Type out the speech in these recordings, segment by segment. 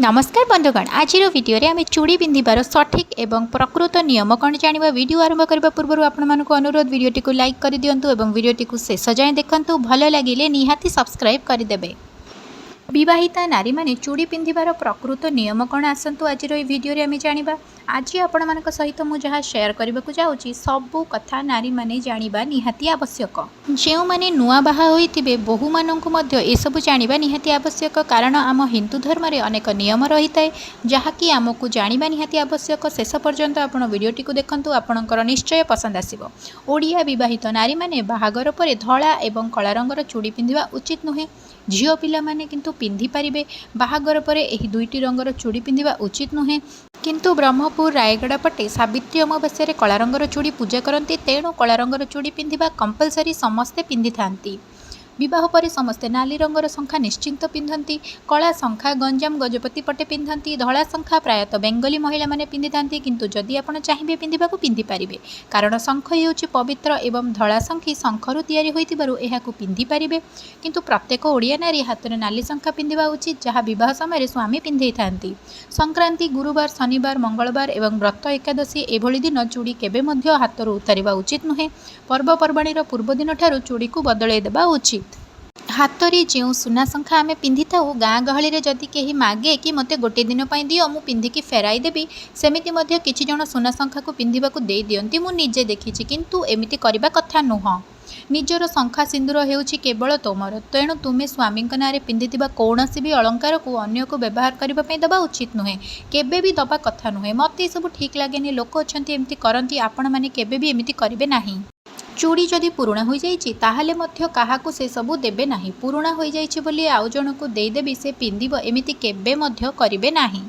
नमस्कार बंधुगण आज वीडियो रे आम चूड़ी पिंधार सठिक एवं प्रकृत नियम कौन जाना वीडियो आरंभ करने पूर्व आपण अनुरोध वीडियो को लाइक कर दिंतु और वीडियो को शेष जाए देखूँ भल लगे निहाती सब्सक्राइब करदे। विवाहिता नारी माने चूड़ी पिंधार प्रकृत नियम कौन आसतु आज वीडियो रे आम जाना। आज आपण मान सहित मुझे जहाँ शेयर करने को जाऊँगी सबू कथा नारी माने जानिबा निहाती आवश्यक। जो माने नुआ बाहा होइथिबे बहु माननकु मध्य ए सब जानिबा निहाती आवश्यक कारण आम हिंदू धर्म रे अनेक नियम रही थाए जहाँकि आमको जानिबा निहाती आवश्यक। शेष पर्यंत आपण वीडियोटी को देखंतु आपणकर निश्चय पसंद आसिबो। ओडिया विवाहित नारी माने बाहागर परे धला एवं कला रंगर चूड़ी पिंधिबा उचित नुहे। झियो पिला माने किंतु पिंधि पारिबे बाहागर परे एही दुईटी रंगर चूड़ी पिंधिबा उचित नुहे। किंतु ब्रह्मपुर रायगड़ा पटे सावित्री अमावास्या कला रंगर चूड़ी पूजा करती तेणु कला रंगर चूड़ी पिंधिबा कंपलसरी समस्ते पिंधि थांती। विवाह पर समस्ते नाली रंगर शंखा निश्चिंत पिंधती। कला शंखा गंजाम गजपति पटे पिंधती। धला शंखा प्रायतः बेंगली महिला माने पिंधि थांती किंतु जदि आपण चाहिए पिंधिबाकू पिंधि पारिबे कारण शंख हेउची पवित्र एवं धला शंखी शंखरू तैयारी होइतिबारु एहाकू पिंधि पारिबे। किंतु प्रत्येक ओडिया नारी हाथरे नाली शंखा पिंधिबा उचित जहाँ विवाह समय स्वामी पिंधि थांती। संक्रांति गुरुवार शनिवार मंगलवार एवं व्रत एकादशी एभली दिन चूड़ी केबे मध्य हाथरू उतारिबा उचित नुहे। पर्वपर्वाणीर पूर्व दिन ठारू चूड़ी को बदलाई देबा उचित। हाथरी जो सुना शंखा आम पिंधि था गाँ गहली रे जदि केही मागे कि मते गोटे दिन पाई दियो मु पिंधिकी फेराई देबी सेमिति मध्य किछि जण सुना शंखा को पिंधिबाकू देई दियंती मु निजे देखिछि किंतु एमिति करिबा कथा नुह। निजर शंखा सिंदूर हेउछि केवल तोमर तेणु तुमे स्वामी नारे पिंधिथिबा कौनसी भी अलंकार को अन्य को व्यवहार करबा पई दबा उचित नुहे केबे भी दबा कथा नुहे। मते सब ठीक लागेनी लोक अछंती एमिति करंती आपण माने केबे भी एमिति करिवे नाही। चूड़ी जदि पुराणा हो जाइछि ताहाले मध्य काहाकू से सबू देबे नाही। पुराणा हो जाइछि बोली आउ जणको देदेबी से पिंधिब एमिति केबे मध्य करिवे नाही।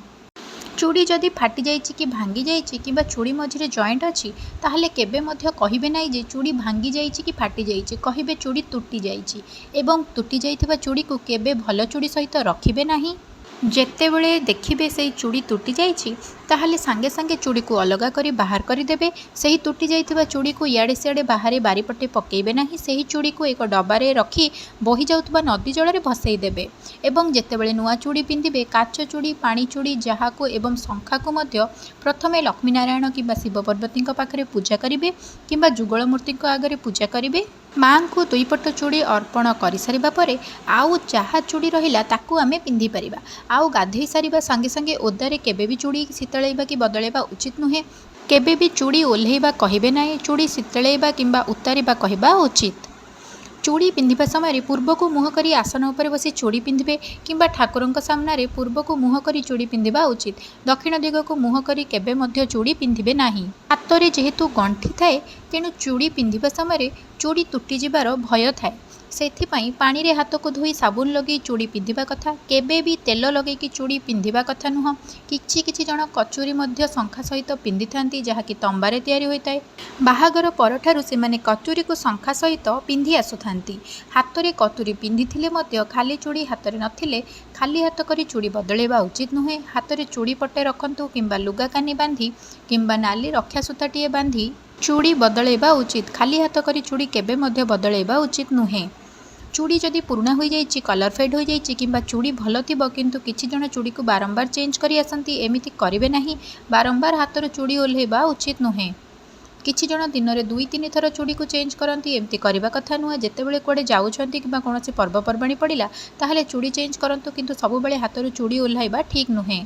चूड़ी जदि फाटी जाइछि कि भांगी जाइछि किंबा चूड़ी मझिरे जॉइंट अछि ताहाले केबे मध्य कहिबे नाही जे चूड़ी भांगी जाइछि कि फाटी जाइछि कहिबे चूड़ी तुटी जाइछि एवं तुटी जाइथिबा चूड़ी को केबे भल चूड़ी सहित रखिबे नाही। जेतेबेले देखिबे से चूड़ी तुटी जाइछि ताहाले सांगे सांगे चूड़ी को अलगा करी बाहर करी देबे। सही तुटी जाइथिबा चूड़ी को इयाडे सियाडे बाहर बारीपटे पकेइबे नाही। सही चूड़ी को एक डबारे रखी बही जाउथबा नदी जल रे भसई देबे एवं जेतेबेले नुआ चूड़ी पिंधिबे काच चूड़ी पानी चूड़ी जहाको एवं शंखा को मध्य प्रथमे लक्ष्मी नारायण किंबा शिव पार्वती पाखरे पूजा करिबे किंबा जुगल मूर्ति आगे पूजा करिबे। माँ को दुईपट चूड़ी अर्पण कर सारिबा परे आउ जहा चूड़ी रहिला ताकू आमे पिंधि परिबा। आउ गाधई सारिबा संगे संगे ओदारे केबे भी चूड़ी शीतलैबा कि बदलैबा उचित नुहे। केबे भी चूड़ी ओल्हेबा कहिबे नाही। चूड़ी शीतलैबा किंबा उतारिबा कहबा उचित। चूड़ी पिंधिबा समय पूर्व को मुह करी आसन उपर बसी चूड़ी पिंधिबे किंबा ठाकुरंक सामने पूर्व को मुह करी चूड़ी पिंधिबा उचित। दक्षिण दिग को मुह करी केबे मध्य चूड़ी पिंधिबे नाही। हाथ में जेहेतु गंठी थाए तेणु चूड़ी पिंधिबा समय चूड़ी तुटी जिबार भय थाए सेथिपाई पानी रे हाथ को धोई साबुन लगे चूड़ी पिंधिबा कथा। केबे भी तेल लगे कि चूड़ी पिंधिबा कथा नुह। किछि किछि जण कचूरी मध्य शंखा सहित पिंधि थांती जहाँकि तंबारे तैयारी होइताए। बाहागर परठारु सेमाने कचूरी को शंखा सहित पिंधि आसुथांती। हाथ में कतुरी पिंधिथिले मध्य खाली चूड़ी हाथ में नथिले खाली हाथ करी चूड़ी बदलैबा उचित नुहे। हाथ में चूड़ी पट्टे रखंतु किंबा लुगा कानी बांधी किंबा नाली रक्षा सूताटीए बांधी चूड़ी बदलैबा उचित। खाली हाथ करी चूड़ी केबे मध्य बदलैबा उचित नुहे। चूड़ी जदि पुराणा हो जाइछि कलर फेड हो जाइछि किंबा चूड़ी भल थिबो किंतु किछि जण चूड़ी को बारंबार चेंज करी आसंती एमिति करिवे नाही। बारंबार हाथर चूड़ी ओल्हेबा उचित नुहे। किछि जण दिन में 2-3 थर चूड़ी को चेंज करती एमती करबा कथा नुह। जेतेबेले कोडे जाउछंती किंबा कोनोसी पर्वपर्वाणी पड़िला ताहाले चूड़ी चेंज करंतु किंतु सबुबेले हाथर चूड़ी ओल्हाइबा ठीक नुहे।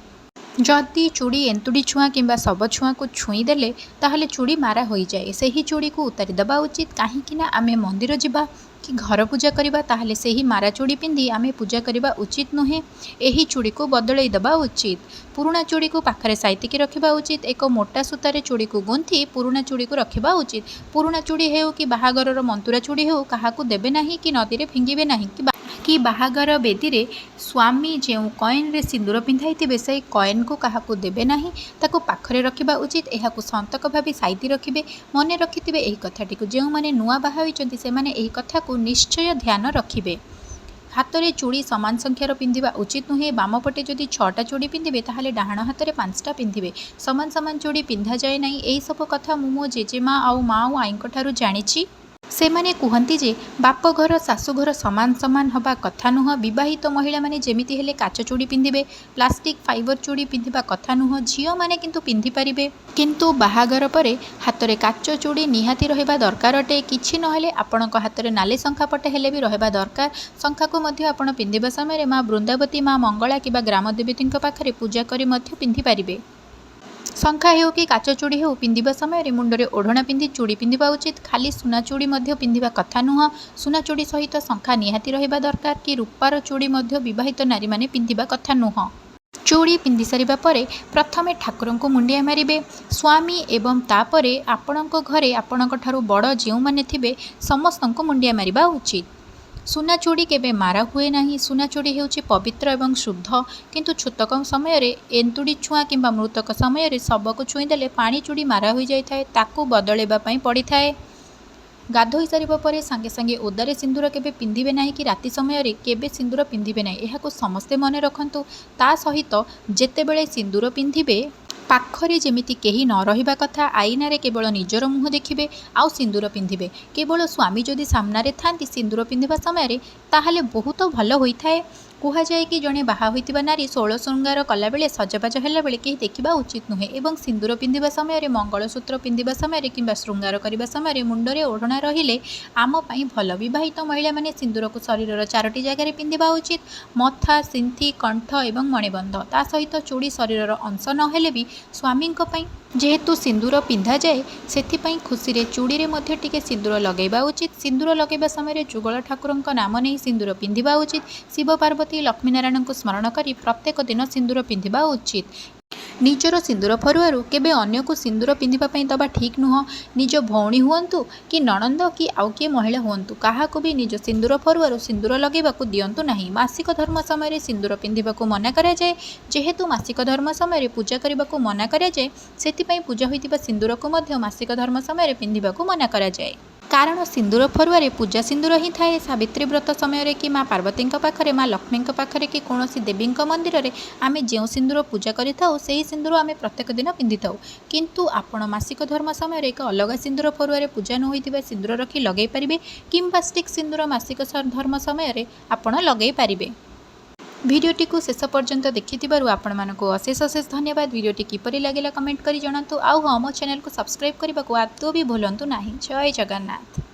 जदि चूड़ी एंतुड़ी छुआ किंबा सब छुआ को छुई देले ताहाले चूड़ी मारा हो जाए सही चूड़ी को उतारी दबा उचित। काहींकि ना आमे मंदिर जिबा कि घर पूजा करबा ताहाले सही मारा चूड़ी पिंधि आमे पूजा करबा उचित नुहे। एही चूड़ी को बदलाई दबा उचित। पुराणा चूड़ी को पाखरे साइतिकी रखिबा उचित। एक मोटा सूतारे चूड़ी को गुंथि पुराणा चूड़ी को रखिबा उचित। पुराणा चूड़ी हेउ कि बाहागरर मंतुरा चूड़ी हेउ काहाकू देबे नाही कि नदी रे फिंगिबे नाही कि बाहागर बेदी रे स्वामी जो कॉइन रे सिंदूर पिंधाइथिबे से कॉइन को काहाकू देबे नाही ताको पाखरे रखिबा उचित। एहाकू संतक भाबी साइति रखिबे। मने रखिथिबे एही कथाटी को जो माने नुआ बाहा होइचंती से माने एही कथा को निश्चय ध्यान रखिबे। हाथ में चूड़ी सामान संख्यार पिंधिबा उचित नुहे। बाम पटे जदि 6टा चूड़ी पिंधिबे ताहाले डाहाण हाथ में 5टा पिंधिबे। समान समान चूड़ी पिंधा जाए नहीं। एही सब कथा मु मो जेजेमा आउ माँ आईंक ठारू जानिछि। ସେମାନେ କୁହନ୍ତି ଯେ ବାପଘର ଶାଶୁଘର ସମାନ ସମାନ ହେବା କଥା ନୁହଁ। ବିବାହିତ ମହିଳାମାନେ ଯେମିତି ହେଲେ କାଚ ଚୁଡ଼ି ପିନ୍ଧିବେ, ପ୍ଲାଷ୍ଟିକ୍ ଫାଇବର ଚୁଡ଼ି ପିନ୍ଧିବା କଥା ନୁହଁ। ଝିଅମାନେ କିନ୍ତୁ ପିନ୍ଧିପାରିବେ, କିନ୍ତୁ ବାହାଘର ପରେ ହାତରେ କାଚ ଚୁଡ଼ି ନିହାତି ରହିବା ଦରକାର ଅଟେ। କିଛି ନହେଲେ ଆପଣଙ୍କ ହାତରେ ନାଲି ଶଙ୍ଖାପଟେ ହେଲେ ବି ରହିବା ଦରକାର। ଶଙ୍ଖାକୁ ମଧ୍ୟ ଆପଣ ପିନ୍ଧିବା ସମୟରେ ମା ବୃନ୍ଦାବତୀ, ମା ମଙ୍ଗଳା କିମ୍ବା ଗ୍ରାମଦେବତୀଙ୍କ ପାଖରେ ପୂଜା କରି ମଧ୍ୟ ପିନ୍ଧିପାରିବେ। ଶଙ୍ଖା ହେଉ କି କାଚ ଚୁଡ଼ି ହେଉ ପିନ୍ଧିବା ସମୟରେ ମୁଣ୍ଡରେ ଓଢ଼ଣା ପିନ୍ଧି ଚୁଡ଼ି ପିନ୍ଧିବା ଉଚିତ। ଖାଲି ସୁନା ଚୁଡ଼ି ମଧ୍ୟ ପିନ୍ଧିବା କଥା ନୁହଁ। ସୁନା ଚୁଡ଼ି ସହିତ ଶଙ୍ଖା ନିହାତି ରହିବା ଦରକାର। କି ରୂପାର ଚୁଡ଼ି ମଧ୍ୟ ବିବାହିତ ନାରୀମାନେ ପିନ୍ଧିବା କଥା ନୁହଁ। ଚୁଡ଼ି ପିନ୍ଧି ସାରିବା ପରେ ପ୍ରଥମେ ଠାକୁରଙ୍କୁ ମୁଣ୍ଡିଆ ମାରିବେ, ସ୍ୱାମୀ ଏବଂ ତାପରେ ଆପଣଙ୍କ ଘରେ ଆପଣଙ୍କ ଠାରୁ ବଡ଼ ଯେଉଁମାନେ ଥିବେ ସମସ୍ତଙ୍କୁ ମୁଣ୍ଡିଆ ମାରିବା ଉଚିତ। ସୁନା ଚୁଡ଼ି କେବେ ମାରା ହୁଏ ନାହିଁ। ସୁନା ଚୁଡ଼ି ହେଉଛି ପବିତ୍ର ଏବଂ ଶୁଦ୍ଧ, କିନ୍ତୁ ଛୁତକ ସମୟରେ, ଏନ୍ତୁଡ଼ି ଛୁଆଁ କିମ୍ବା ମୃତକ ସମୟରେ ଶବକୁ ଛୁଇଁଦେଲେ ପାଣି ଚୁଡ଼ି ମାରା ହୋଇଯାଇଥାଏ, ତାକୁ ବଦଳାଇବା ପାଇଁ ପଡ଼ିଥାଏ। ଗାଧୋଇ ସାରିବା ପରେ ସାଙ୍ଗେ ସାଙ୍ଗେ ଓଦାରେ ସିନ୍ଦୁର କେବେ ପିନ୍ଧିବେ ନାହିଁ କି ରାତି ସମୟରେ କେବେ ସିନ୍ଦୁର ପିନ୍ଧିବେ ନାହିଁ, ଏହାକୁ ସମସ୍ତେ ମନେ ରଖନ୍ତୁ। ତା ସହିତ ଯେତେବେଳେ ସିନ୍ଦୁର ପିନ୍ଧିବେ ପାଖରେ ଯେମିତି କେହି ନ ରହିବା କଥା, ଆଇନାରେ କେବଳ ନିଜର ମୁହଁ ଦେଖିବେ ଆଉ ସିନ୍ଦୁର ପିନ୍ଧିବେ। କେବଳ ସ୍ୱାମୀ ଯଦି ସାମ୍ନାରେ ଥାନ୍ତି ସିନ୍ଦୁର ପିନ୍ଧିବା ସମୟରେ ତାହେଲେ ବହୁତ ଭଲ ହୋଇଥାଏ। କୁହାଯାଏ କି ଜଣେ ବାହା ହୋଇଥିବା ନାରୀ 16 ଶୃଙ୍ଗାର କଲାବେଳେ, ସଜବାଜ ହେଲାବେଳେ କେହି ଦେଖିବା ଉଚିତ ନୁହେଁ ଏବଂ ସିନ୍ଦୁର ପିନ୍ଧିବା ସମୟରେ, ମଙ୍ଗଳସୂତ୍ର ପିନ୍ଧିବା ସମୟରେ କିମ୍ବା ଶୃଙ୍ଗାର କରିବା ସମୟରେ ମୁଣ୍ଡରେ ଓଢ଼ଣା ରହିଲେ ଆମ ପାଇଁ ଭଲ। ବିବାହିତ ମହିଳାମାନେ ସିନ୍ଦୁରକୁ ଶରୀରର 4ଟି ଜାଗାରେ ପିନ୍ଧିବା ଉଚିତ, ମଥା, ସିନ୍ଥି, କଣ୍ଠ ଏବଂ ମଣିବନ୍ଧ। ତା ସହିତ ଚୁଡ଼ି ଶରୀରର ଅଂଶ ନ ହେଲେ ବି ସ୍ୱାମୀଙ୍କ ପାଇଁ ଯେହେତୁ ସିନ୍ଦୁର ପିନ୍ଧାଯାଏ, ସେଥିପାଇଁ ଖୁସିରେ ଚୁଡ଼ିରେ ମଧ୍ୟ ଟିକେ ସିନ୍ଦୁର ଲଗାଇବା ଉଚିତ। ସିନ୍ଦୁର ଲଗାଇବା ସମୟରେ ଯୁଗଳ ଠାକୁରଙ୍କ ନାମ ନେଇ ସିନ୍ଦୁର ପିନ୍ଧିବା ଉଚିତ। ଶିବ, ପାର୍ବତୀ, ଲକ୍ଷ୍ମୀନାରାୟଣଙ୍କୁ ସ୍ମରଣ କରି ପ୍ରତ୍ୟେକ ଦିନ ସିନ୍ଦୁର ପିନ୍ଧିବା ଉଚିତ। ନିଜର ସିନ୍ଦୁର ଫରୁଆରୁ କେବେ ଅନ୍ୟକୁ ସିନ୍ଦୁର ପିନ୍ଧିବା ପାଇଁ ଦେବା ଠିକ୍ ନୁହଁ। ନିଜ ଭଉଣୀ ହୁଅନ୍ତୁ କି ନଣନ୍ଦ କି ଆଉ କିଏ ମହିଳା ହୁଅନ୍ତୁ, କାହାକୁ ବି ନିଜ ସିନ୍ଦୁର ଫରୁଆରୁ ସିନ୍ଦୁର ଲଗାଇବାକୁ ଦିଅନ୍ତୁ ନାହିଁ। ମାସିକ ଧର୍ମ ସମୟରେ ସିନ୍ଦୁର ପିନ୍ଧିବାକୁ ମନା କରାଯାଏ। ଯେହେତୁ ମାସିକ ଧର୍ମ ସମୟରେ ପୂଜା କରିବାକୁ ମନା କରାଯାଏ, ସେଥିପାଇଁ ପୂଜା ହୋଇଥିବା ସିନ୍ଦୁରକୁ ମଧ୍ୟ ମାସିକ ଧର୍ମ ସମୟରେ ପିନ୍ଧିବାକୁ ମନା କରାଯାଏ। କାରଣ ସିନ୍ଦୁର ଫରୁଆରେ ପୂଜା ସିନ୍ଦୁର ହିଁ ଥାଏ। ସାବିତ୍ରୀ ବ୍ରତ ସମୟରେ କି ମା ପାର୍ବତୀଙ୍କ ପାଖରେ, ମା ଲକ୍ଷ୍ମୀଙ୍କ ପାଖରେ କି କୌଣସି ଦେବୀଙ୍କ ମନ୍ଦିରରେ ଆମେ ଯେଉଁ ସିନ୍ଦୁର ପୂଜା କରିଥାଉ ସେହି ସିନ୍ଦୁର ଆମେ ପ୍ରତ୍ୟେକ ଦିନ ପିନ୍ଧିଥାଉ। କିନ୍ତୁ ଆପଣ ମାସିକ ଧର୍ମ ସମୟରେ ଏକ ଅଲଗା ସିନ୍ଦୁର ଫରୁଆରେ ପୂଜା ନ ହୋଇଥିବା ସିନ୍ଦୁର ରଖି ଲଗାଇ ପାରିବେ କିମ୍ବା ଷ୍ଟିକ୍ ସିନ୍ଦୁର ମାସିକ ଧର୍ମ ସମୟରେ ଆପଣ ଲଗାଇ ପାରିବେ। ଭିଡ଼ିଓଟିକୁ ଶେଷ ପର୍ଯ୍ୟନ୍ତ ଦେଖିଥିବାରୁ ଆପଣମାନଙ୍କୁ ଅଶେଷ ଅଶେଷ ଧନ୍ୟବାଦ। ଭିଡ଼ିଓଟି କିପରି ଲାଗିଲା କମେଣ୍ଟ କରି ଜଣାନ୍ତୁ। ଆଉ ହଁ, ମୋ ଚ୍ୟାନେଲକୁ ସବସ୍କ୍ରାଇବ୍ କରିବାକୁ ଆଦୌ ବି ଭୁଲନ୍ତୁ ନାହିଁ। ଜୟ ଜଗନ୍ନାଥ।